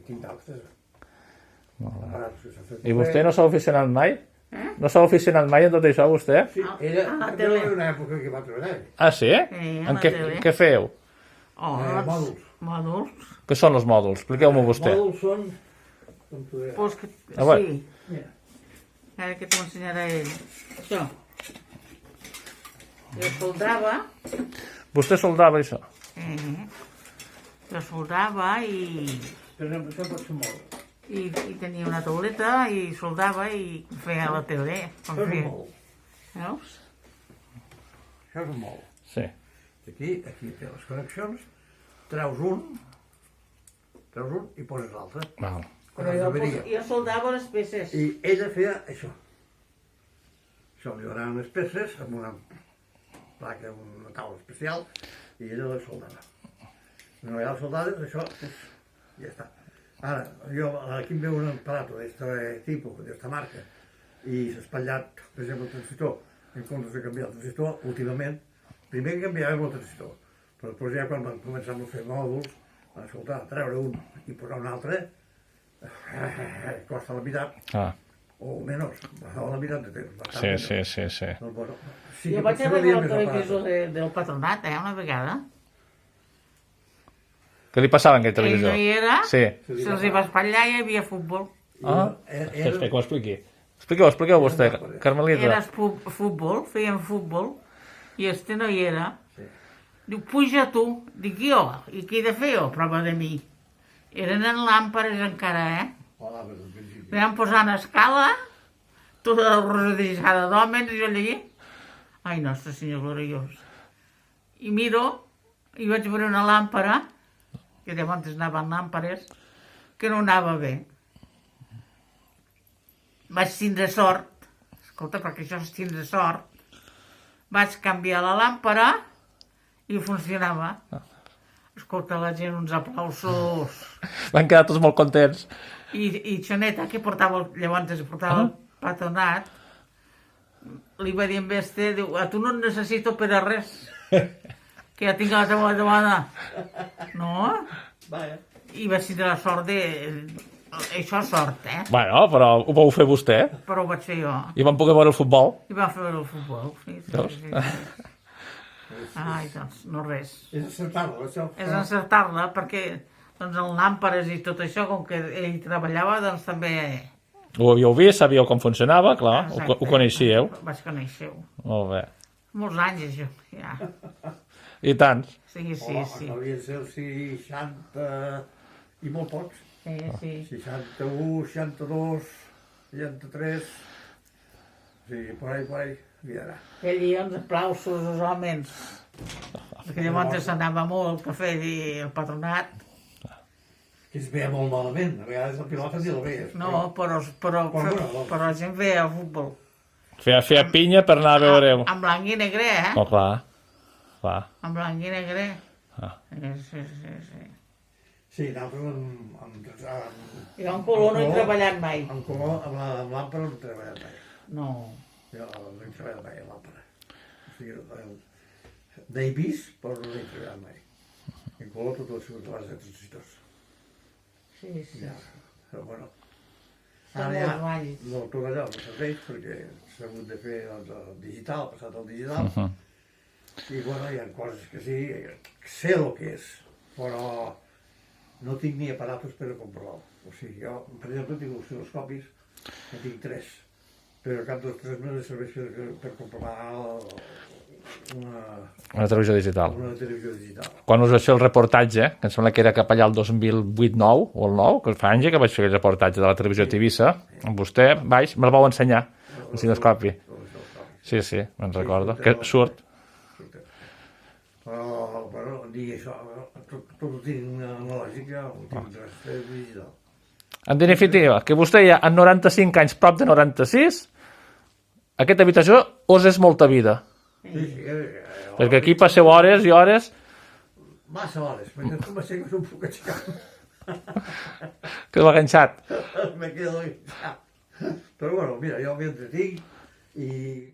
Tinc d'altres. I vostè no s'ha aficionat mai? No s'ha aficionat mai en tot això, vostè? Sí, ella també va haver una època que va treballar. Ah, sí? En què feu? Mòduls. Mòduls? Què són els mòduls? Expliqueu-m'ho vostè. Mòduls són... Com t'ho diré? Pues que, A veure. sí. Mira. Ara que t'ho ensenyarà ell. Això. Jo soldava. Vostè soldava això? Jo soldava i Per exemple, això pot ser mòdul. tenia una tauleta i soldava i feia la tele. Això és un mòdul. Veus? Això és un mòdul. Sí. Aquí té les connexions, treus un i poses l'altre. Val. Però jo soldava les peces. I ella feia això. Això li donaven les peces amb una placa, una taula especial, i ella les soldava. Una vegada soldades, això, pues, ja està. Ara, jo aquí em veu un aparato d'este tipus, d'esta marca, i s'ha espatllat, per exemple, el transistor, en comptes de canviar el transistor, últimament, primer que canviàvem el transistor, però després ja quan vam començar a fer mòduls, a soltar, treure un i posar un altre, costa la meitat, o menys, a la meitat de temps. Sí. Doncs, bueno, Jo vaig arreglar el televisor del patronat, una vegada. Què li passava en aquell Ell televisor? no hi era, Sí. se'ls hi va espatllar i hi havia futbol. Espera, que ho expliqui. Expliqueu vostè, Carmelita. Era futbol, feien futbol, i este no hi era. Diu, puja tu. Dic, jo. I què he de fer jo? Prova de mi. Eren en làmpares encara, Me van posar en escala, tota rodejada d'homes, i jo allà. Ai, Nostre Senyor gloriós. I miro, i vaig veure una làmpara, que llavors anaven làmpares, que no anava bé. Vaig tindre sort, escolta, perquè això és tindre sort, vaig canviar la làmpara i funcionava. Escolta, la gent, uns aplausos. Van quedar tots molt contents. I Xaneta, que llavors portava el patronat, li va dir a este, diu, a tu no et necessito per a res, que ja tinc la teva demanda. No? I vaig tindre la sort de... Això és sort, Bueno, però ho vau fer vostè. Però ho vaig fer jo. I van poder veure el futbol. I va fer el futbol, sí. Ai, doncs, no res. És encertar-la, això. És encertar-la, perquè doncs, en làmpares i tot això, com que ell treballava, doncs també... Ho havíeu vist, sabíeu com funcionava, clar, ho coneixíeu. Vaig conèixer-ho. Molt bé. Molts anys, això, ja. I tants. Sí. Devien ser els 60 i molt pocs. Sí. 61, 62, 63... Sí, por ahí, mira. Feia uns aplausos als homes. Perquè llavors s'anava molt al cafè i el patronat. Que es veia molt malament, a vegades el pilota sí el veies. No, però la gent veia el futbol. Feia pinya per anar a veure-ho. En blanc i negre, Oh, clar. En blanc i negre. Sí. Sí, nosaltres Jo en color no he treballat mai. en color, amb l'àmpara no he treballat mai. No. Jo no he treballat mai amb l'àmpara. O sigui, n'he vist, però no he treballat mai. En color tot el sigut de base de transistors. Sí. Però bueno, Són ara ja molts anys. tot allò no serveix perquè s'ha hagut de fer el digital, passat el digital. I bueno, hi ha coses que sí, sé el que és, però no tinc ni aparatos per a comprovar-ho. O sigui, jo, per exemple, tinc oscil·loscopis, en tinc 3, però cap dels 3 no serveix per comprovar Una televisió digital. una televisió digital. Quan us vaig fer el reportatge, que em sembla que era cap allà el 2008-9, o el 9, que fa anys que vaig fer aquell reportatge de la televisió Tivissa, amb vostè, baix, me'l vau ensenyar, l'oscil·loscopi. Sí, me'n recordo, que surt. Però, bueno, dir això, tot ho tinc analògica, ho tinc digital. En definitiva, que vostè ja en 95 anys, prop de 96, aquesta habitació us és molta vida. Sí, Perquè aquí passeu hores i hores. Massa hores, perquè com sé que no em puc aixecar. Que l'ha enganxat. Me quedo enganxat. Però bueno, mira, jo m'hi entretinc i